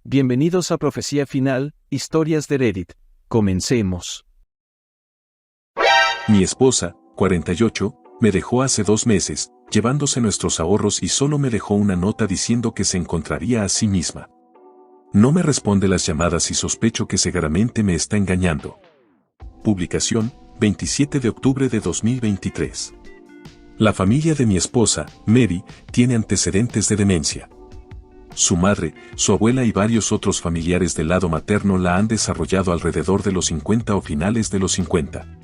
Bienvenidos a Profecía Final, Historias de Reddit. Comencemos. Mi esposa, 48, me dejó hace 2 meses, llevándose nuestros ahorros y solo me dejó una nota diciendo que se encontraría a sí misma. No me responde las llamadas y sospecho que seguramente me está engañando. Publicación, 27 de octubre de 2023. La familia de mi esposa, Mary, tiene antecedentes de demencia. Su madre, su abuela y varios otros familiares del lado materno la han desarrollado alrededor de los 50 o finales de los 50.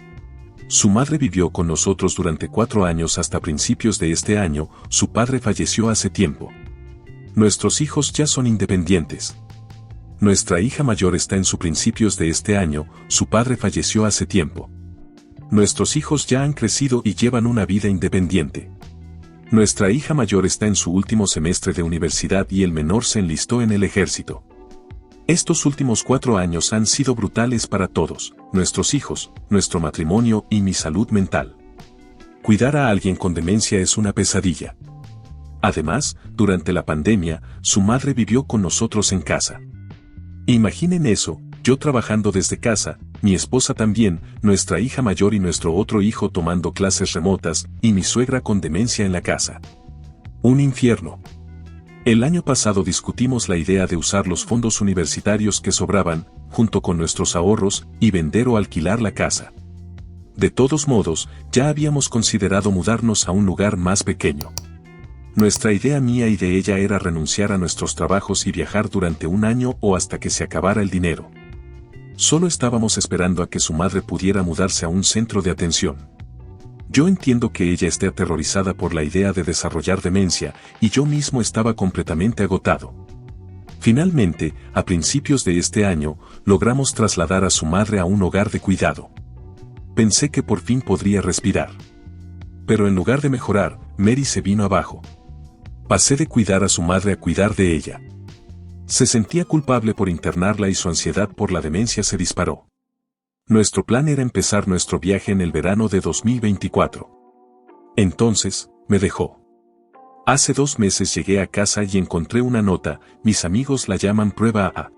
Su madre vivió con nosotros durante 4 años hasta principios de este año, su padre falleció hace tiempo. Nuestros hijos ya son independientes. Nuestra hija mayor está en sus principios de este año, su padre falleció hace tiempo. Nuestros hijos ya han crecido y llevan una vida independiente. Nuestra hija mayor está en su último semestre de universidad y el menor se enlistó en el ejército. Estos últimos 4 años han sido brutales para todos, nuestros hijos, nuestro matrimonio y mi salud mental. Cuidar a alguien con demencia es una pesadilla. Además, durante la pandemia, su madre vivió con nosotros en casa. Imaginen eso, yo trabajando desde casa, mi esposa también, nuestra hija mayor y nuestro otro hijo tomando clases remotas, y mi suegra con demencia en la casa. Un infierno. El año pasado discutimos la idea de usar los fondos universitarios que sobraban, junto con nuestros ahorros, y vender o alquilar la casa. De todos modos, ya habíamos considerado mudarnos a un lugar más pequeño. Nuestra idea mía y de ella era renunciar a nuestros trabajos y viajar durante 1 año o hasta que se acabara el dinero. Solo estábamos esperando a que su madre pudiera mudarse a un centro de atención. Yo entiendo que ella esté aterrorizada por la idea de desarrollar demencia, y yo mismo estaba completamente agotado. Finalmente, a principios de este año, logramos trasladar a su madre a un hogar de cuidado. Pensé que por fin podría respirar. Pero en lugar de mejorar, Mary se vino abajo. Pasé de cuidar a su madre a cuidar de ella. Se sentía culpable por internarla y su ansiedad por la demencia se disparó. Nuestro plan era empezar nuestro viaje en el verano de 2024. Entonces, me dejó. Hace 2 meses llegué a casa y encontré una nota, mis amigos la llaman prueba A.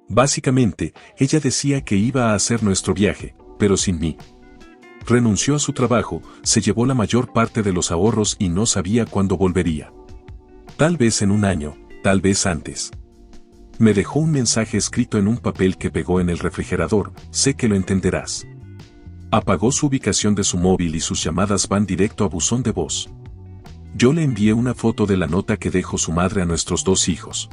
Básicamente, ella decía que iba a hacer nuestro viaje, pero sin mí. Renunció a su trabajo, se llevó la mayor parte de los ahorros y no sabía cuándo volvería. Tal vez en 1 año, tal vez antes. Me dejó un mensaje escrito en un papel que pegó en el refrigerador, sé que lo entenderás. Apagó su ubicación de su móvil y sus llamadas van directo a buzón de voz. Yo le envié una foto de la nota que dejó su madre a nuestros 2 hijos.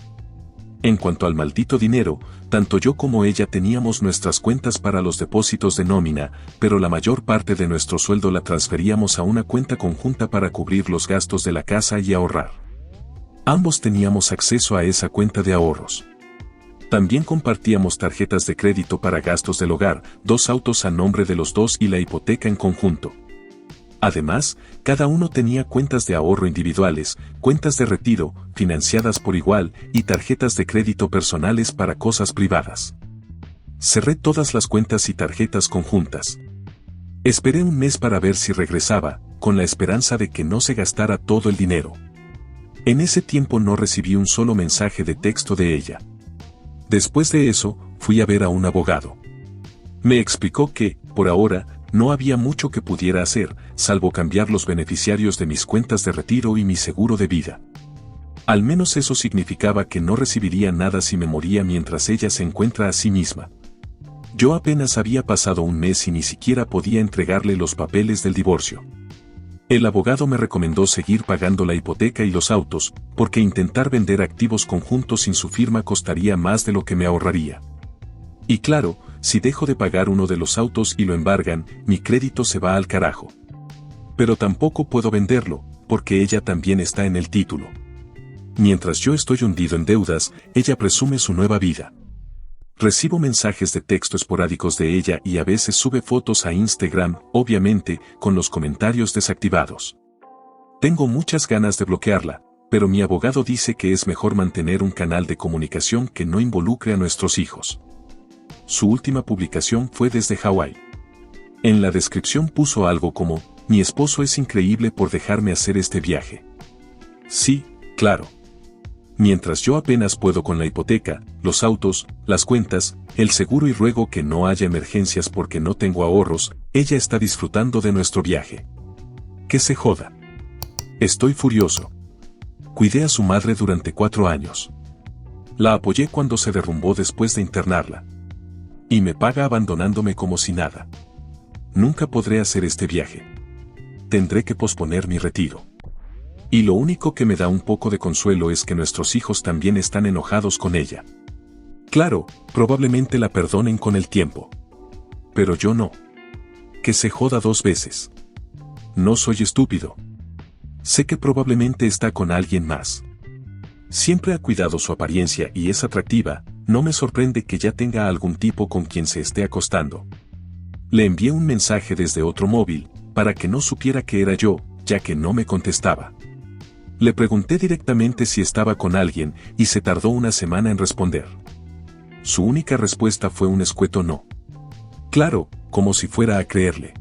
En cuanto al maldito dinero, tanto yo como ella teníamos nuestras cuentas para los depósitos de nómina, pero la mayor parte de nuestro sueldo la transferíamos a una cuenta conjunta para cubrir los gastos de la casa y ahorrar. Ambos teníamos acceso a esa cuenta de ahorros. También compartíamos tarjetas de crédito para gastos del hogar, 2 autos a nombre de los 2 y la hipoteca en conjunto. Además, cada uno tenía cuentas de ahorro individuales, cuentas de retiro, financiadas por igual, y tarjetas de crédito personales para cosas privadas. Cerré todas las cuentas y tarjetas conjuntas. Esperé 1 mes para ver si regresaba, con la esperanza de que no se gastara todo el dinero. En ese tiempo no recibí un solo mensaje de texto de ella. Después de eso, fui a ver a un abogado. Me explicó que, por ahora, no había mucho que pudiera hacer, salvo cambiar los beneficiarios de mis cuentas de retiro y mi seguro de vida. Al menos eso significaba que no recibiría nada si me moría mientras ella se encuentra a sí misma. Yo apenas había pasado 1 mes y ni siquiera podía entregarle los papeles del divorcio. El abogado me recomendó seguir pagando la hipoteca y los autos, porque intentar vender activos conjuntos sin su firma costaría más de lo que me ahorraría. Y claro, si dejo de pagar uno de los autos y lo embargan, mi crédito se va al carajo. Pero tampoco puedo venderlo, porque ella también está en el título. Mientras yo estoy hundido en deudas, ella presume su nueva vida. Recibo mensajes de texto esporádicos de ella y a veces sube fotos a Instagram, obviamente, con los comentarios desactivados. Tengo muchas ganas de bloquearla, pero mi abogado dice que es mejor mantener un canal de comunicación que no involucre a nuestros hijos. Su última publicación fue desde Hawái. En la descripción puso algo como, mi esposo es increíble por dejarme hacer este viaje. Sí, claro. mientras yo apenas puedo con la hipoteca, los autos, las cuentas, el seguro y ruego que no haya emergencias porque no tengo ahorros, ella está disfrutando de nuestro viaje. Que se joda. Estoy furioso. Cuidé a su madre durante 4 años. La apoyé cuando se derrumbó después de internarla. Y me paga abandonándome como si nada. Nunca podré hacer este viaje. Tendré que posponer mi retiro. Y lo único que me da un poco de consuelo es que nuestros hijos también están enojados con ella. Claro, probablemente la perdonen con el tiempo. Pero yo no. Que se joda 2 veces. No soy estúpido. Sé que probablemente está con alguien más. Siempre ha cuidado su apariencia y es atractiva, no me sorprende que ya tenga algún tipo con quien se esté acostando. Le envié un mensaje desde otro móvil, para que no supiera que era yo, ya que no me contestaba. Le pregunté directamente si estaba con alguien y se tardó una semana en responder. Su única respuesta fue un escueto no. Claro, como si fuera a creerle.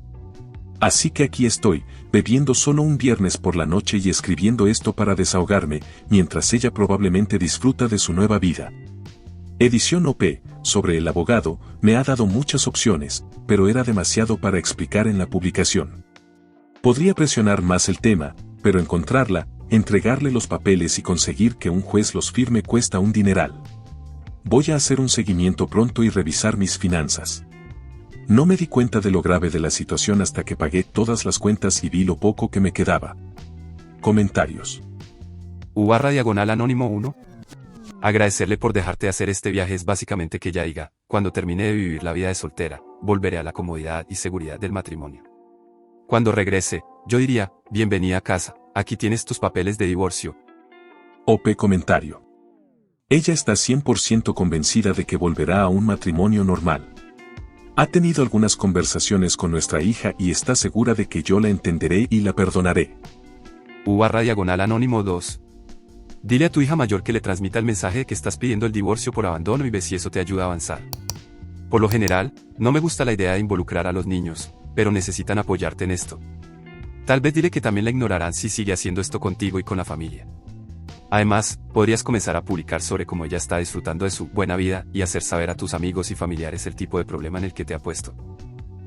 Así que aquí estoy, bebiendo solo un viernes por la noche y escribiendo esto para desahogarme, mientras ella probablemente disfruta de su nueva vida. Edición OP, sobre el abogado, me ha dado muchas opciones, pero era demasiado para explicar en la publicación. Podría presionar más el tema, pero encontrarla, entregarle los papeles y conseguir que un juez los firme cuesta un dineral. Voy a hacer un seguimiento pronto y revisar mis finanzas. No me di cuenta de lo grave de la situación hasta que pagué todas las cuentas y vi lo poco que me quedaba. Comentarios. U/Anónimo 1. Agradecerle por dejarte hacer este viaje es básicamente que ella diga, cuando termine de vivir la vida de soltera, volveré a la comodidad y seguridad del matrimonio. Cuando regrese, yo diría, bienvenida a casa, aquí tienes tus papeles de divorcio. OP comentario. Ella está 100% convencida de que volverá a un matrimonio normal. Ha tenido algunas conversaciones con nuestra hija y está segura de que yo la entenderé y la perdonaré. U/Anónimo 2. Dile a tu hija mayor que le transmita el mensaje de que estás pidiendo el divorcio por abandono y ve si eso te ayuda a avanzar. Por lo general, no me gusta la idea de involucrar a los niños, pero necesitan apoyarte en esto. Tal vez dile que también la ignorarán si sigue haciendo esto contigo y con la familia. Además, podrías comenzar a publicar sobre cómo ella está disfrutando de su buena vida y hacer saber a tus amigos y familiares el tipo de problema en el que te ha puesto.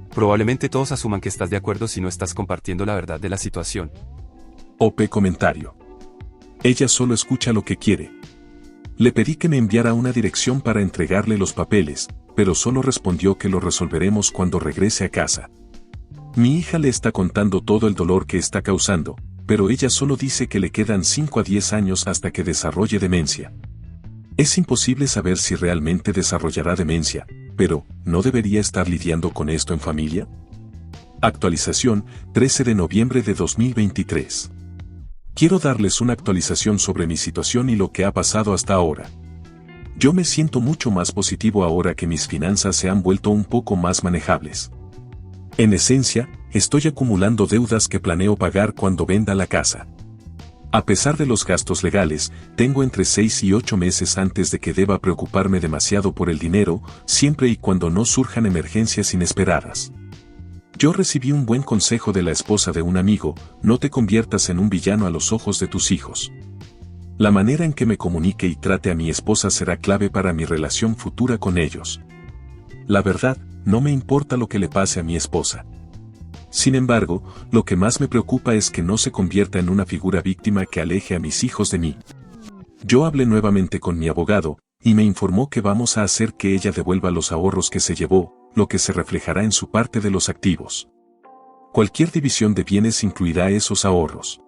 Probablemente todos asuman que estás de acuerdo si no estás compartiendo la verdad de la situación. OP comentario. Ella solo escucha lo que quiere. Le pedí que me enviara una dirección para entregarle los papeles, pero solo respondió que lo resolveremos cuando regrese a casa. Mi hija le está contando todo el dolor que está causando, pero ella solo dice que le quedan 5 a 10 años hasta que desarrolle demencia. Es imposible saber si realmente desarrollará demencia, pero, ¿no debería estar lidiando con esto en familia? Actualización, 13 de noviembre de 2023. Quiero darles una actualización sobre mi situación y lo que ha pasado hasta ahora. Yo me siento mucho más positivo ahora que mis finanzas se han vuelto un poco más manejables. En esencia, estoy acumulando deudas que planeo pagar cuando venda la casa. A pesar de los gastos legales, tengo entre 6 y 8 meses antes de que deba preocuparme demasiado por el dinero, siempre y cuando no surjan emergencias inesperadas. Yo recibí un buen consejo de la esposa de un amigo: no te conviertas en un villano a los ojos de tus hijos. La manera en que me comunique y trate a mi esposa será clave para mi relación futura con ellos. La verdad, no me importa lo que le pase a mi esposa. Sin embargo, lo que más me preocupa es que no se convierta en una figura víctima que aleje a mis hijos de mí. Yo hablé nuevamente con mi abogado, y me informó que vamos a hacer que ella devuelva los ahorros que se llevó, lo que se reflejará en su parte de los activos. Cualquier división de bienes incluirá esos ahorros.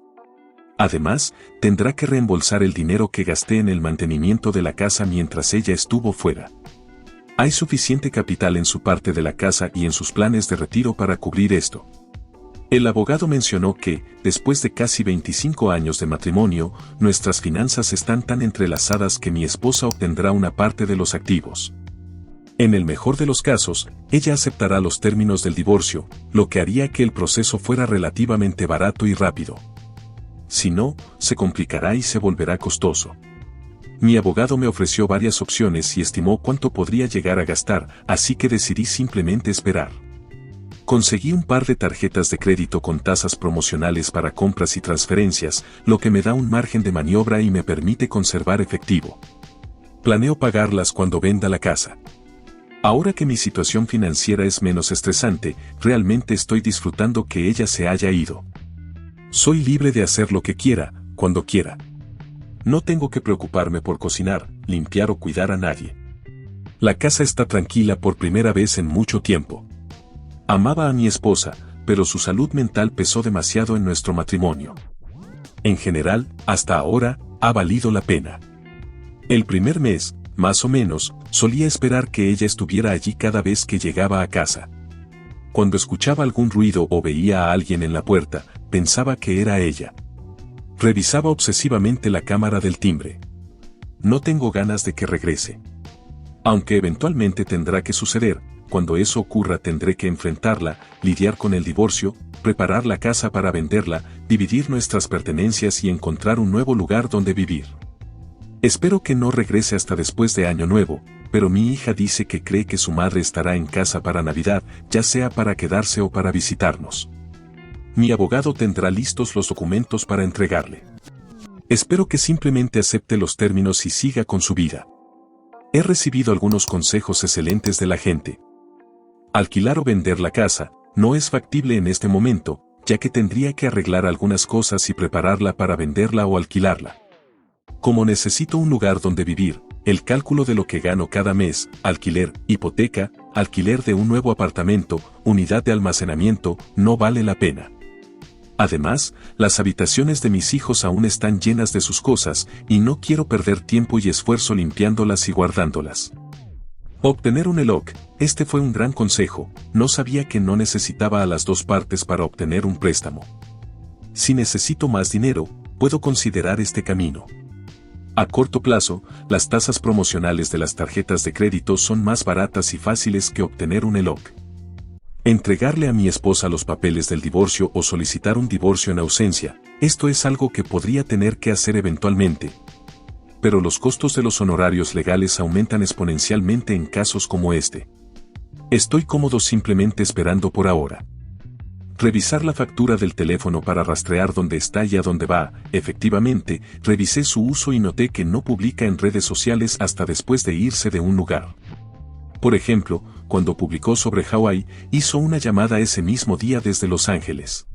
Además, tendrá que reembolsar el dinero que gasté en el mantenimiento de la casa mientras ella estuvo fuera. Hay suficiente capital en su parte de la casa y en sus planes de retiro para cubrir esto. El abogado mencionó que, después de casi 25 años de matrimonio, nuestras finanzas están tan entrelazadas que mi esposa obtendrá una parte de los activos. En el mejor de los casos, ella aceptará los términos del divorcio, lo que haría que el proceso fuera relativamente barato y rápido. Si no, se complicará y se volverá costoso. Mi abogado me ofreció varias opciones y estimó cuánto podría llegar a gastar, así que decidí simplemente esperar. Conseguí un par de tarjetas de crédito con tasas promocionales para compras y transferencias, lo que me da un margen de maniobra y me permite conservar efectivo. Planeo pagarlas cuando venda la casa. Ahora que mi situación financiera es menos estresante, realmente estoy disfrutando que ella se haya ido. Soy libre de hacer lo que quiera, cuando quiera. No tengo que preocuparme por cocinar, limpiar o cuidar a nadie. La casa está tranquila por primera vez en mucho tiempo. Amaba a mi esposa, pero su salud mental pesó demasiado en nuestro matrimonio. En general, hasta ahora, ha valido la pena. El primer mes, más o menos, solía esperar que ella estuviera allí cada vez que llegaba a casa. Cuando escuchaba algún ruido o veía a alguien en la puerta, pensaba que era ella. Revisaba obsesivamente la cámara del timbre. No tengo ganas de que regrese. Aunque eventualmente tendrá que suceder, cuando eso ocurra tendré que enfrentarla, lidiar con el divorcio, preparar la casa para venderla, dividir nuestras pertenencias y encontrar un nuevo lugar donde vivir. Espero que no regrese hasta después de Año Nuevo, pero mi hija dice que cree que su madre estará en casa para Navidad, ya sea para quedarse o para visitarnos. Mi abogado tendrá listos los documentos para entregarle. Espero que simplemente acepte los términos y siga con su vida. He recibido algunos consejos excelentes de la gente. Alquilar o vender la casa no es factible en este momento, ya que tendría que arreglar algunas cosas y prepararla para venderla o alquilarla. Como necesito un lugar donde vivir, el cálculo de lo que gano cada mes, alquiler, hipoteca, alquiler de un nuevo apartamento, unidad de almacenamiento, no vale la pena. Además, las habitaciones de mis hijos aún están llenas de sus cosas, y no quiero perder tiempo y esfuerzo limpiándolas y guardándolas. Obtener un ELOC, este fue un gran consejo, no sabía que no necesitaba a las dos partes para obtener un préstamo. Si necesito más dinero, puedo considerar este camino. A corto plazo, las tasas promocionales de las tarjetas de crédito son más baratas y fáciles que obtener un ELOC. Entregarle a mi esposa los papeles del divorcio o solicitar un divorcio en ausencia, esto es algo que podría tener que hacer eventualmente. Pero los costos de los honorarios legales aumentan exponencialmente en casos como este. Estoy cómodo simplemente esperando por ahora. Revisar la factura del teléfono para rastrear dónde está y a dónde va. Efectivamente, revisé su uso y noté que no publica en redes sociales hasta después de irse de un lugar. Por ejemplo, cuando publicó sobre Hawái, hizo una llamada ese mismo día desde Los Ángeles.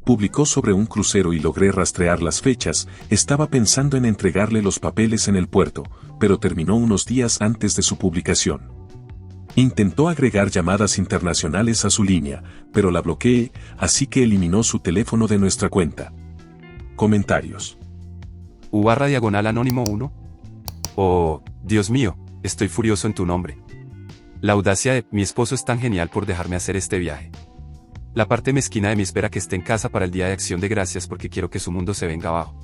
Publicó sobre un crucero y logré rastrear las fechas. Estaba pensando en entregarle los papeles en el puerto, pero terminó unos días antes de su publicación. Intentó agregar llamadas internacionales a su línea, pero la bloqueé, así que eliminó su teléfono de nuestra cuenta. Comentarios. U/Anónimo 1. Oh, Dios mío, estoy furioso en tu nombre. La audacia de mi esposo es tan genial por dejarme hacer este viaje. La parte mezquina de mí espera que esté en casa para el Día de Acción de Gracias porque quiero que su mundo se venga abajo.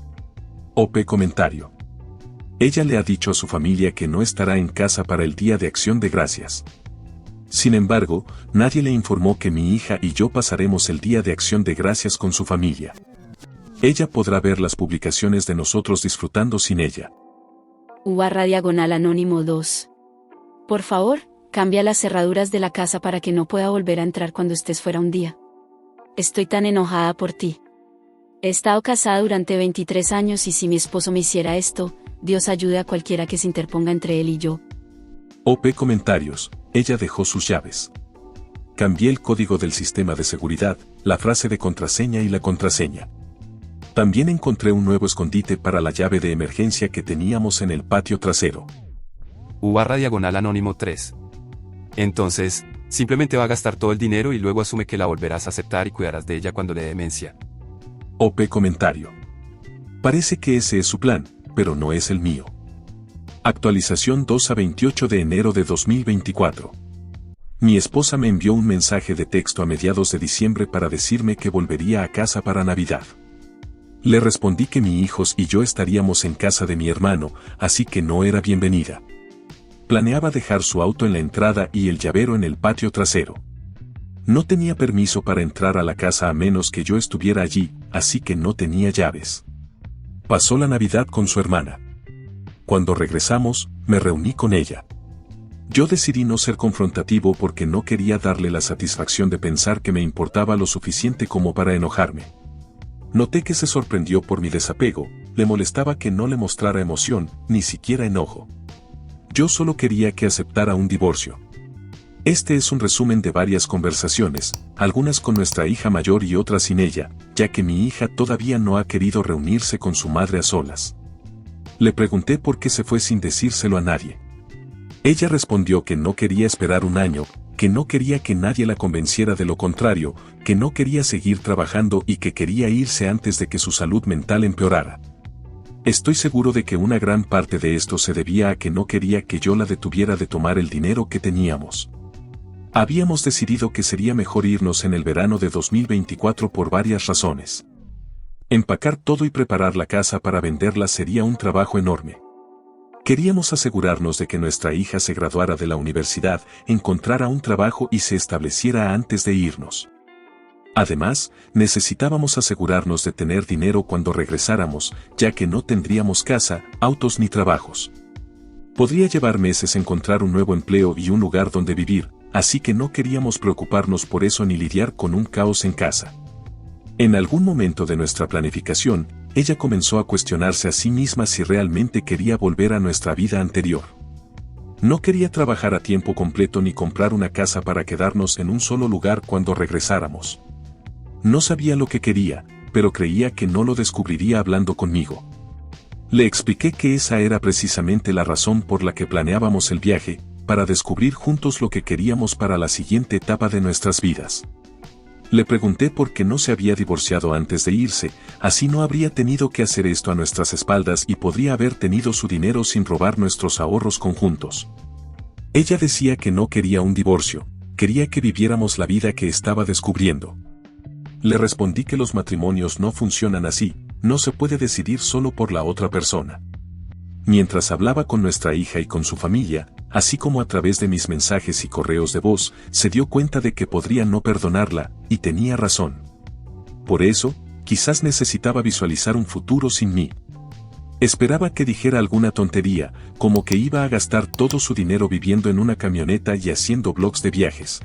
OP comentario. Ella le ha dicho a su familia que no estará en casa para el Día de Acción de Gracias. Sin embargo, nadie le informó que mi hija y yo pasaremos el Día de Acción de Gracias con su familia. Ella podrá ver las publicaciones de nosotros disfrutando sin ella. U/Anónimo 2. Por favor, cambia las cerraduras de la casa para que no pueda volver a entrar cuando estés fuera un día. Estoy tan enojada por ti. He estado casada durante 23 años y si mi esposo me hiciera esto, Dios ayude a cualquiera que se interponga entre él y yo. OP comentarios. Ella dejó sus llaves. Cambié el código del sistema de seguridad, la frase de contraseña y la contraseña. También encontré un nuevo escondite para la llave de emergencia que teníamos en el patio trasero. U/Anónimo 3. Entonces, simplemente va a gastar todo el dinero y luego asume que la volverás a aceptar y cuidarás de ella cuando le dé demencia. OP comentario. Parece que ese es su plan, pero no es el mío. Actualización 2/28 de enero de 2024. Mi esposa me envió un mensaje de texto a mediados de diciembre para decirme que volvería a casa para Navidad. Le respondí que mis hijos y yo estaríamos en casa de mi hermano, así que no era bienvenida. Planeaba dejar su auto en la entrada y el llavero en el patio trasero. No tenía permiso para entrar a la casa a menos que yo estuviera allí, así que no tenía llaves. Pasó la Navidad con su hermana. Cuando regresamos, me reuní con ella. Yo decidí no ser confrontativo porque no quería darle la satisfacción de pensar que me importaba lo suficiente como para enojarme. Noté que se sorprendió por mi desapego, le molestaba que no le mostrara emoción, ni siquiera enojo. Yo solo quería que aceptara un divorcio. Este es un resumen de varias conversaciones, algunas con nuestra hija mayor y otras sin ella, ya que mi hija todavía no ha querido reunirse con su madre a solas. Le pregunté por qué se fue sin decírselo a nadie. Ella respondió que no quería esperar un año, que no quería que nadie la convenciera de lo contrario, que no quería seguir trabajando y que quería irse antes de que su salud mental empeorara. Estoy seguro de que una gran parte de esto se debía a que no quería que yo la detuviera de tomar el dinero que teníamos. Habíamos decidido que sería mejor irnos en el verano de 2024 por varias razones. Empacar todo y preparar la casa para venderla sería un trabajo enorme. Queríamos asegurarnos de que nuestra hija se graduara de la universidad, encontrara un trabajo y se estableciera antes de irnos. Además, necesitábamos asegurarnos de tener dinero cuando regresáramos, ya que no tendríamos casa, autos ni trabajos. Podría llevar meses encontrar un nuevo empleo y un lugar donde vivir, así que no queríamos preocuparnos por eso ni lidiar con un caos en casa. En algún momento de nuestra planificación, ella comenzó a cuestionarse a sí misma si realmente quería volver a nuestra vida anterior. No quería trabajar a tiempo completo ni comprar una casa para quedarnos en un solo lugar cuando regresáramos. No sabía lo que quería, pero creía que no lo descubriría hablando conmigo. Le expliqué que esa era precisamente la razón por la que planeábamos el viaje, para descubrir juntos lo que queríamos para la siguiente etapa de nuestras vidas. Le pregunté por qué no se había divorciado antes de irse, así no habría tenido que hacer esto a nuestras espaldas y podría haber tenido su dinero sin robar nuestros ahorros conjuntos. Ella decía que no quería un divorcio, quería que viviéramos la vida que estaba descubriendo. Le respondí que los matrimonios no funcionan así, no se puede decidir solo por la otra persona. Mientras hablaba con nuestra hija y con su familia, así como a través de mis mensajes y correos de voz, se dio cuenta de que podría no perdonarla, y tenía razón. Por eso, quizás necesitaba visualizar un futuro sin mí. Esperaba que dijera alguna tontería, como que iba a gastar todo su dinero viviendo en una camioneta y haciendo blogs de viajes.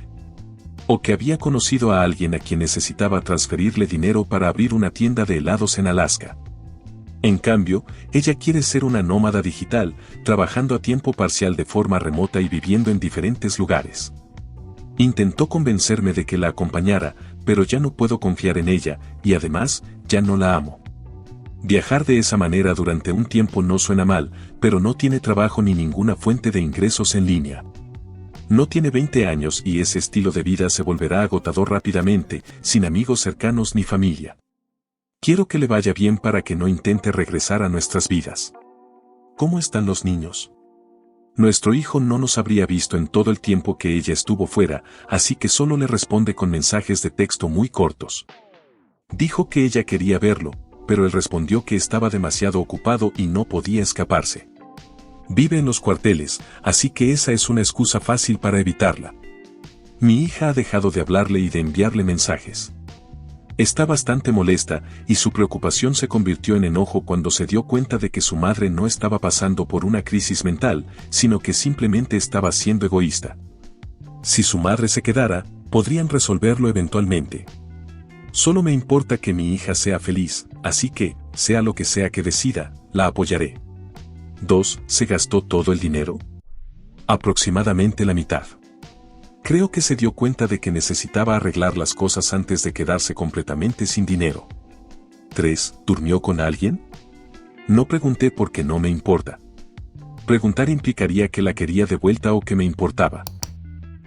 O que había conocido a alguien a quien necesitaba transferirle dinero para abrir una tienda de helados en Alaska. En cambio, ella quiere ser una nómada digital, trabajando a tiempo parcial de forma remota y viviendo en diferentes lugares. Intentó convencerme de que la acompañara, pero ya no puedo confiar en ella, y además, ya no la amo. Viajar de esa manera durante un tiempo no suena mal, pero no tiene trabajo ni ninguna fuente de ingresos en línea. No tiene 20 años y ese estilo de vida se volverá agotador rápidamente, sin amigos cercanos ni familia. Quiero que le vaya bien para que no intente regresar a nuestras vidas. ¿Cómo están los niños? Nuestro hijo no nos habría visto en todo el tiempo que ella estuvo fuera, así que solo le responde con mensajes de texto muy cortos. Dijo que ella quería verlo, pero él respondió que estaba demasiado ocupado y no podía escaparse. Vive en los cuarteles, así que esa es una excusa fácil para evitarla. Mi hija ha dejado de hablarle y de enviarle mensajes. Está bastante molesta, y su preocupación se convirtió en enojo cuando se dio cuenta de que su madre no estaba pasando por una crisis mental, sino que simplemente estaba siendo egoísta. Si su madre se quedara, podrían resolverlo eventualmente. Solo me importa que mi hija sea feliz, así que, sea lo que sea que decida, la apoyaré. 2. ¿Se gastó todo el dinero? Aproximadamente la mitad. Creo que se dio cuenta de que necesitaba arreglar las cosas antes de quedarse completamente sin dinero. 3. ¿Durmió con alguien? No pregunté porque no me importa. Preguntar implicaría que la quería de vuelta o que me importaba.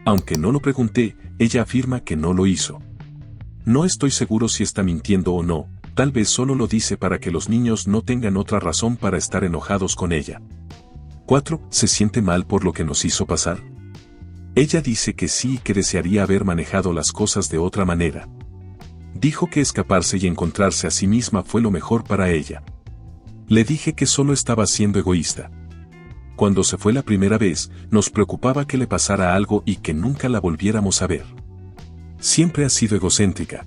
Aunque no lo pregunté, ella afirma que no lo hizo. No estoy seguro si está mintiendo o no, tal vez solo lo dice para que los niños no tengan otra razón para estar enojados con ella. 4. ¿Se siente mal por lo que nos hizo pasar? Ella dice que sí y que desearía haber manejado las cosas de otra manera. Dijo que escaparse y encontrarse a sí misma fue lo mejor para ella. Le dije que solo estaba siendo egoísta. Cuando se fue la primera vez, nos preocupaba que le pasara algo y que nunca la volviéramos a ver. Siempre ha sido egocéntrica.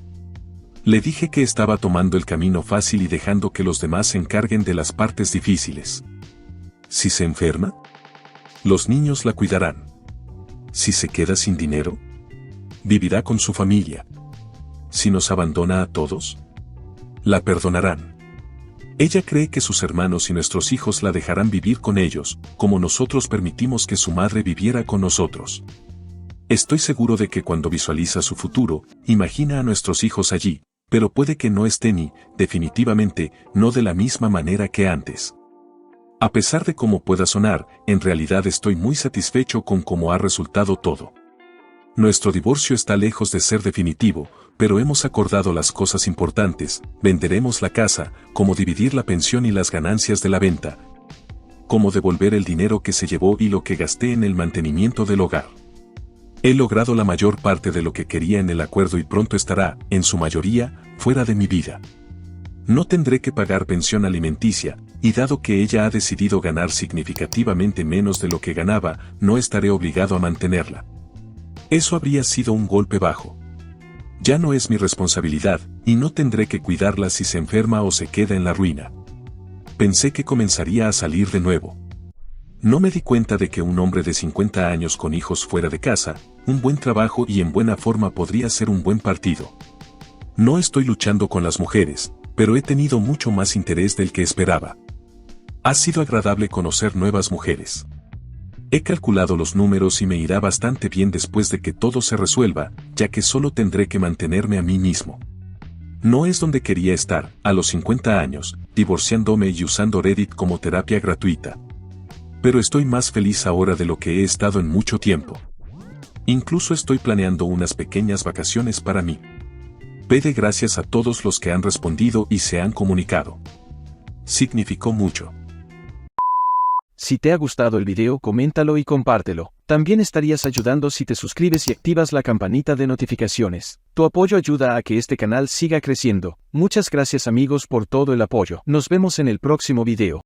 Le dije que estaba tomando el camino fácil y dejando que los demás se encarguen de las partes difíciles. Si se enferma, los niños la cuidarán. Si se queda sin dinero, vivirá con su familia. Si nos abandona a todos, la perdonarán. Ella cree que sus hermanos y nuestros hijos la dejarán vivir con ellos, como nosotros permitimos que su madre viviera con nosotros. Estoy seguro de que cuando visualiza su futuro, imagina a nuestros hijos allí, pero puede que no estén y, definitivamente, no de la misma manera que antes. A pesar de cómo pueda sonar, en realidad estoy muy satisfecho con cómo ha resultado todo. Nuestro divorcio está lejos de ser definitivo, pero hemos acordado las cosas importantes: venderemos la casa, cómo dividir la pensión y las ganancias de la venta, cómo devolver el dinero que se llevó y lo que gasté en el mantenimiento del hogar. He logrado la mayor parte de lo que quería en el acuerdo y pronto estará, en su mayoría, fuera de mi vida. No tendré que pagar pensión alimenticia, y dado que ella ha decidido ganar significativamente menos de lo que ganaba, no estaré obligado a mantenerla. Eso habría sido un golpe bajo. Ya no es mi responsabilidad, y no tendré que cuidarla si se enferma o se queda en la ruina. Pensé que comenzaría a salir de nuevo. No me di cuenta de que un hombre de 50 años con hijos fuera de casa, un buen trabajo y en buena forma podría ser un buen partido. No estoy luchando con las mujeres, pero he tenido mucho más interés del que esperaba. Ha sido agradable conocer nuevas mujeres. He calculado los números y me irá bastante bien después de que todo se resuelva, ya que solo tendré que mantenerme a mí mismo. No es donde quería estar, a los 50 años, divorciándome y usando Reddit como terapia gratuita. Pero estoy más feliz ahora de lo que he estado en mucho tiempo. Incluso estoy planeando unas pequeñas vacaciones para mí. Pede gracias a todos los que han respondido y se han comunicado. Significó mucho. Si te ha gustado el video, coméntalo y compártelo. También estarías ayudando si te suscribes y activas la campanita de notificaciones. Tu apoyo ayuda a que este canal siga creciendo. Muchas gracias amigos por todo el apoyo. Nos vemos en el próximo video.